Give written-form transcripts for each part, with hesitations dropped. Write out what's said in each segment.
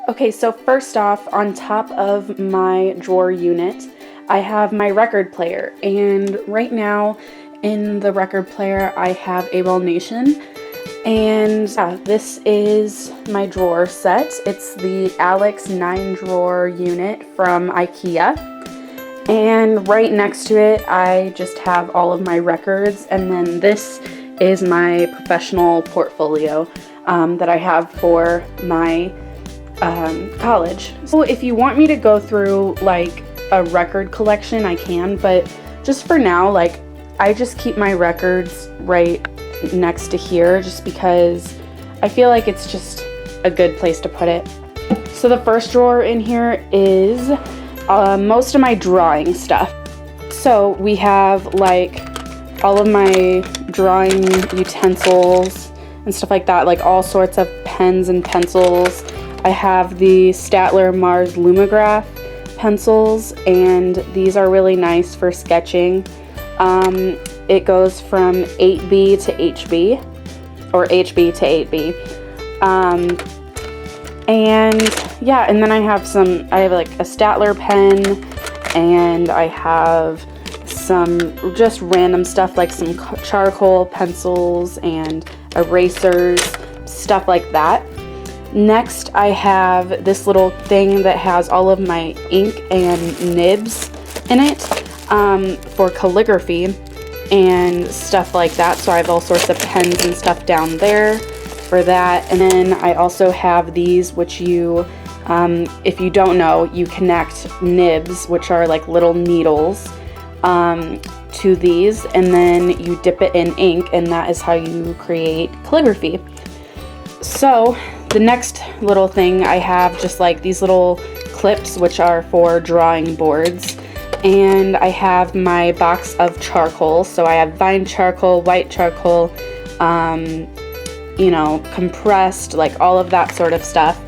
Okay, so first off, on top of my drawer unit, I have my record player, and right now in the record player I have A Nation, and this is my drawer set. It's the Alex 9-drawer unit from IKEA, and right next to it I just have all of my records, and then this is my professional portfolio that I have for my college. So if you want me to go through like a record collection, I can, but just for now, like, I just keep my records right next to here just because I feel like it's just a good place to put it. So the first drawer in here is most of my drawing stuff. So we have like all of my drawing utensils and stuff like that, like all sorts of pens and pencils. I have the Staedtler Mars Lumograph pencils, and these are really nice for sketching. It goes from 8B to HB, or HB to 8B. And yeah, and then I have like a Staedtler pen, and I have some just random stuff like some charcoal pencils and erasers, stuff like that. Next, I have this little thing that has all of my ink and nibs in it for calligraphy and stuff like that. So I have all sorts of pens and stuff down there for that. And then I also have these, which you, if you don't know, you connect nibs, which are like little needles, to these, and then you dip it in ink, and that is how you create calligraphy. So the next little thing I have just like these little clips, which are for drawing boards, and I have my box of charcoal. So I have vine charcoal, white charcoal, you know, compressed, like all of that sort of stuff.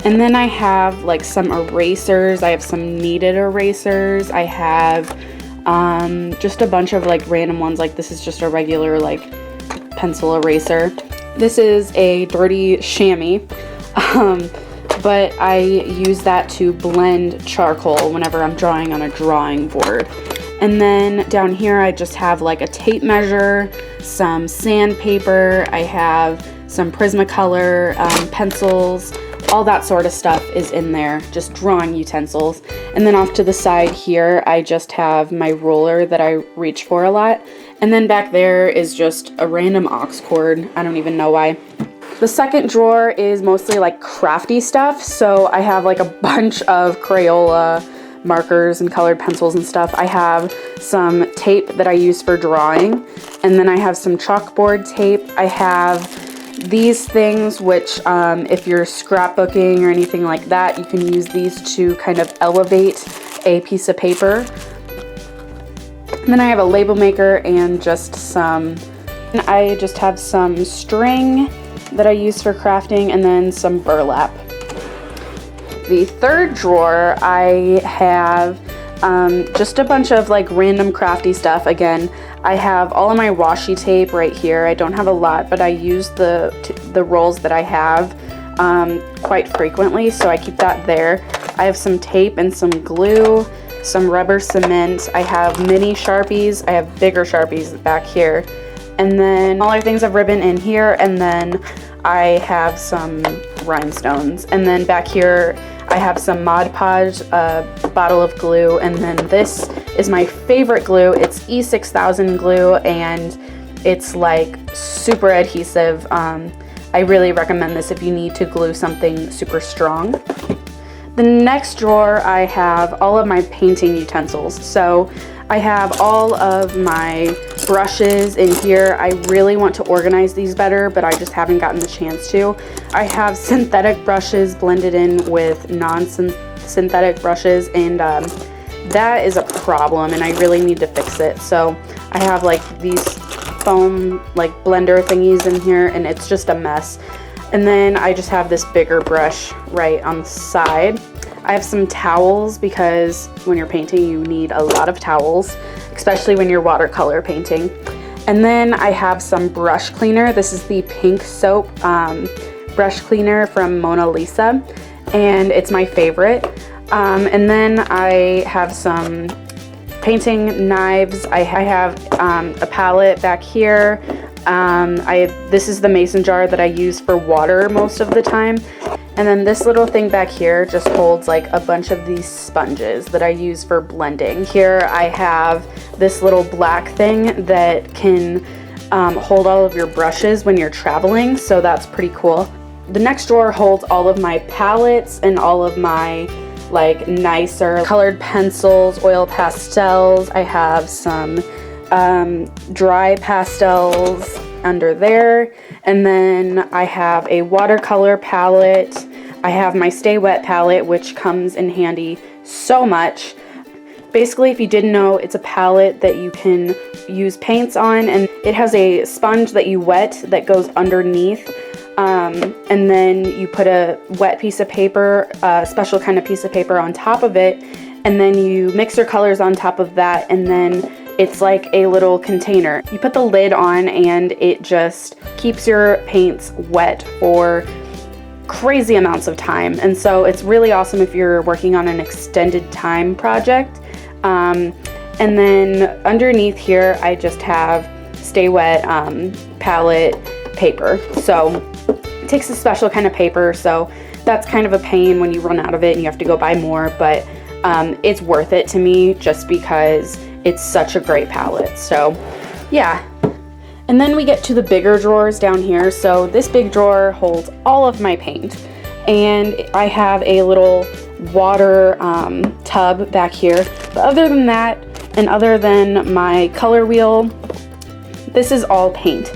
And then I have like some erasers. I have some kneaded erasers. I have just a bunch of like random ones. Like this is just a regular like pencil eraser. This is a dirty chamois, but I use that to blend charcoal whenever I'm drawing on a drawing board. And then down here I just have like a tape measure, some sandpaper, I have some Prismacolor pencils, all that sort of stuff is in there, just drawing utensils. And then off to the side here I just have my ruler that I reach for a lot. And then back there is just a random aux cord. I don't even know why. The second drawer is mostly like crafty stuff. So I have like a bunch of Crayola markers and colored pencils and stuff. I have some tape that I use for drawing. And then I have some chalkboard tape. I have these things, which if you're scrapbooking or anything like that, you can use these to kind of elevate a piece of paper. And then I have a label maker and I just have some string that I use for crafting, and then some burlap. The third drawer, I have just a bunch of like random crafty stuff. Again, I have all of my washi tape right here. I don't have a lot, but I use the rolls that I have quite frequently, so I keep that there. I have some tape and some glue, some rubber cement. I have mini Sharpies. I have bigger Sharpies back here. And then all our things of ribbon in here, and then I have some rhinestones. And then back here I have some Mod Podge, a bottle of glue, and then this is my favorite glue. It's E6000 glue, and it's like super adhesive. I really recommend this if you need to glue something super strong. The next drawer, I have all of my painting utensils. So I have all of my brushes in here. I really want to organize these better, but I just haven't gotten the chance to. I have synthetic brushes blended in with non-synthetic brushes, and that is a problem, and I really need to fix it. So I have like these foam like blender thingies in here, and it's just a mess. And then I just have this bigger brush right on the side. I have some towels because when you're painting you need a lot of towels, especially when you're watercolor painting. And then I have some brush cleaner. This is the pink soap brush cleaner from Mona Lisa. and it's my favorite. And then I have some painting knives. I have a palette back here. This is the mason jar that I use for water most of the time. And then this little thing back here just holds like a bunch of these sponges that I use for blending. Here I have this little black thing that can hold all of your brushes when you're traveling, so that's pretty cool. The next drawer holds all of my palettes and all of my like nicer colored pencils, oil pastels. I have some dry pastels under there, and then I have a watercolor palette. I have my Stay Wet palette, which comes in handy so much. Basically, if you didn't know, it's a palette that you can use paints on, and it has a sponge that you wet that goes underneath, and then you put a wet piece of paper, a special kind of piece of paper on top of it, and then you mix your colors on top of that, and then it's like a little container. You put the lid on and it just keeps your paints wet for crazy amounts of time. And so it's really awesome if you're working on an extended time project. And then underneath here, I just have Stay Wet palette paper. So it takes a special kind of paper. So that's kind of a pain when you run out of it and you have to go buy more, but it's worth it to me just because it's such a great palette. So yeah. And then we get to the bigger drawers down here. So this big drawer holds all of my paint, and I have a little water tub back here. But other than that, and other than my color wheel, this is all paint.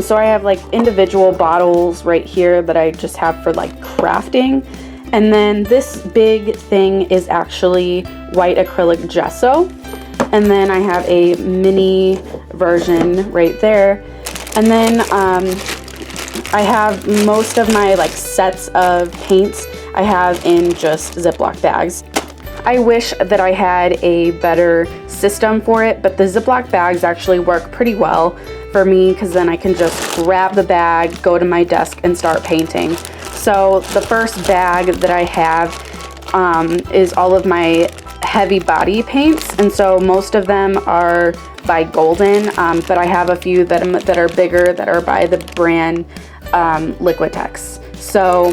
So I have like individual bottles right here that I just have for like crafting. And then this big thing is actually white acrylic gesso. And then I have a mini version right there. And then I have most of my like sets of paints I have in just Ziploc bags. I wish that I had a better system for it, but the Ziploc bags actually work pretty well for me because then I can just grab the bag, go to my desk, and start painting. So the first bag that I have is all of my heavy body paints, and so most of them are by Golden, but I have a few that are bigger that are by the brand Liquitex. So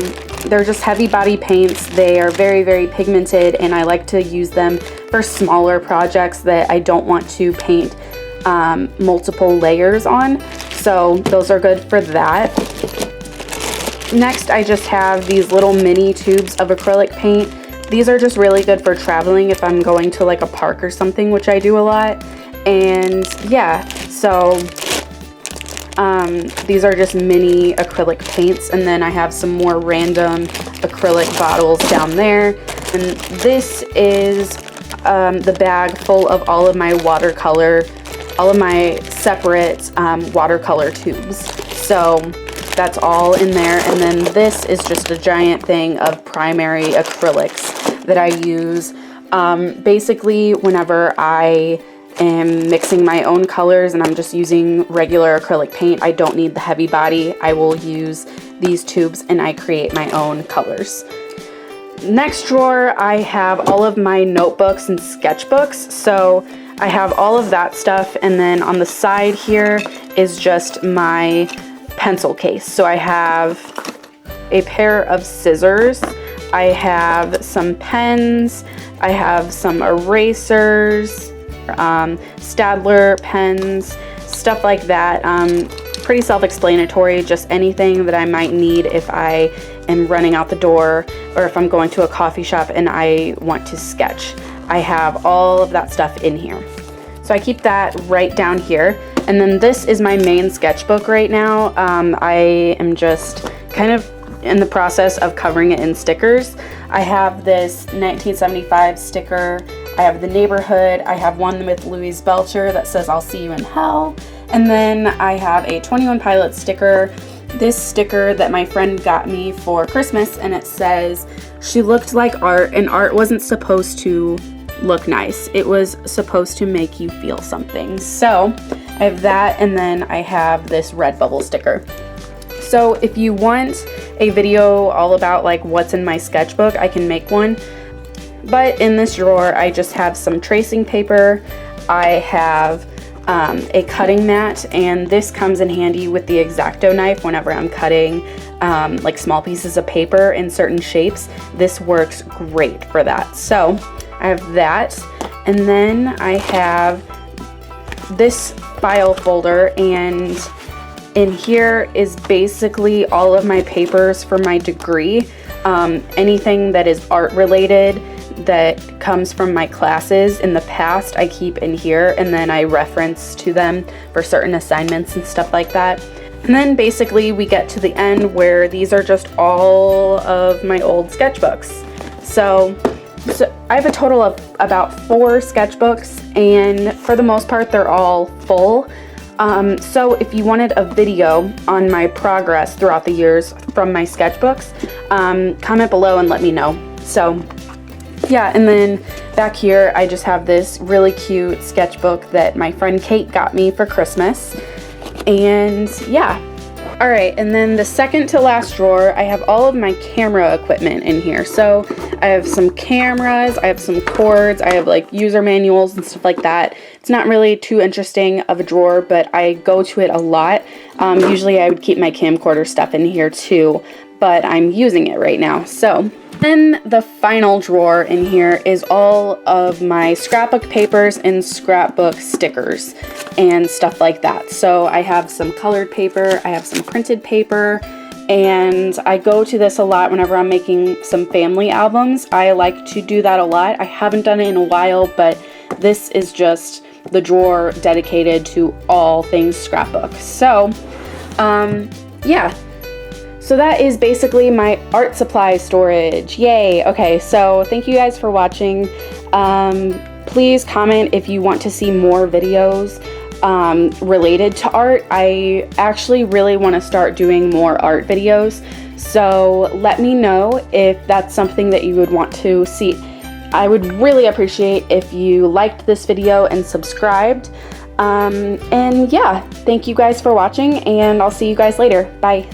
they're just heavy body paints. They are very, very pigmented, and I like to use them for smaller projects that I don't want to paint multiple layers on. So those are good for that. Next, I just have these little mini tubes of acrylic paint. These are just really good for traveling if I'm going to like a park or something, which I do a lot. And yeah, so these are just mini acrylic paints, and then I have some more random acrylic bottles down there. And this is the bag full of all of my watercolor, all of my separate watercolor tubes. So that's all in there. And then this is just a giant thing of primary acrylics that I use basically whenever I am mixing my own colors and I'm just using regular acrylic paint. I don't need the heavy body. I will use these tubes and I create my own colors. Next drawer, I have all of my notebooks and sketchbooks. So I have all of that stuff, and then on the side here is just my pencil case. So I have a pair of scissors, I have some pens, I have some erasers, Stadler pens, stuff like that. Pretty self-explanatory, just anything that I might need if I am running out the door or if I'm going to a coffee shop and I want to sketch. I have all of that stuff in here. So I keep that right down here. And then this is my main sketchbook right now. I am just kind of in the process of covering it in stickers. I have this 1975 sticker. I have the neighborhood. I have one with Louise Belcher that says, "I'll see you in hell." And then I have a 21 Pilots sticker. This sticker that my friend got me for Christmas, and it says, "She looked like art, and art wasn't supposed to look nice. It was supposed to make you feel something." So I have that, and then I have this Redbubble sticker. So if you want a video all about like what's in my sketchbook, I can make one. But in this drawer, I just have some tracing paper. I have a cutting mat, and this comes in handy with the X-Acto knife whenever I'm cutting like small pieces of paper in certain shapes. This works great for that. So I have that, and then I have this file folder, and in here is basically all of my papers for my degree. Anything that is art related that comes from my classes in the past, I keep in here, and then I reference to them for certain assignments and stuff like that. And then basically we get to the end where these are just all of my old sketchbooks. So I have a total of about 4 sketchbooks, and for the most part they're all full. So if you wanted a video on my progress throughout the years from my sketchbooks, comment below and let me know. So yeah, and then back here I just have this really cute sketchbook that my friend Kate got me for Christmas. And yeah. Alright, and then the second to last drawer, I have all of my camera equipment in here. So I have some cameras, I have some cords, I have like user manuals and stuff like that. It's not really too interesting of a drawer, but I go to it a lot. Usually I would keep my camcorder stuff in here too, but I'm using it right now. So then the final drawer in here is all of my scrapbook papers and scrapbook stickers and stuff like that. So I have some colored paper, I have some printed paper, and I go to this a lot whenever I'm making some family albums. I like to do that a lot. I haven't done it in a while, but this is just the drawer dedicated to all things scrapbook. So yeah. So that is basically my art supply storage. Yay! Okay, so thank you guys for watching. Please comment if you want to see more videos related to art. I actually really want to start doing more art videos, so let me know if that's something that you would want to see. I would really appreciate if you liked this video and subscribed. And yeah, thank you guys for watching, and I'll see you guys later. Bye.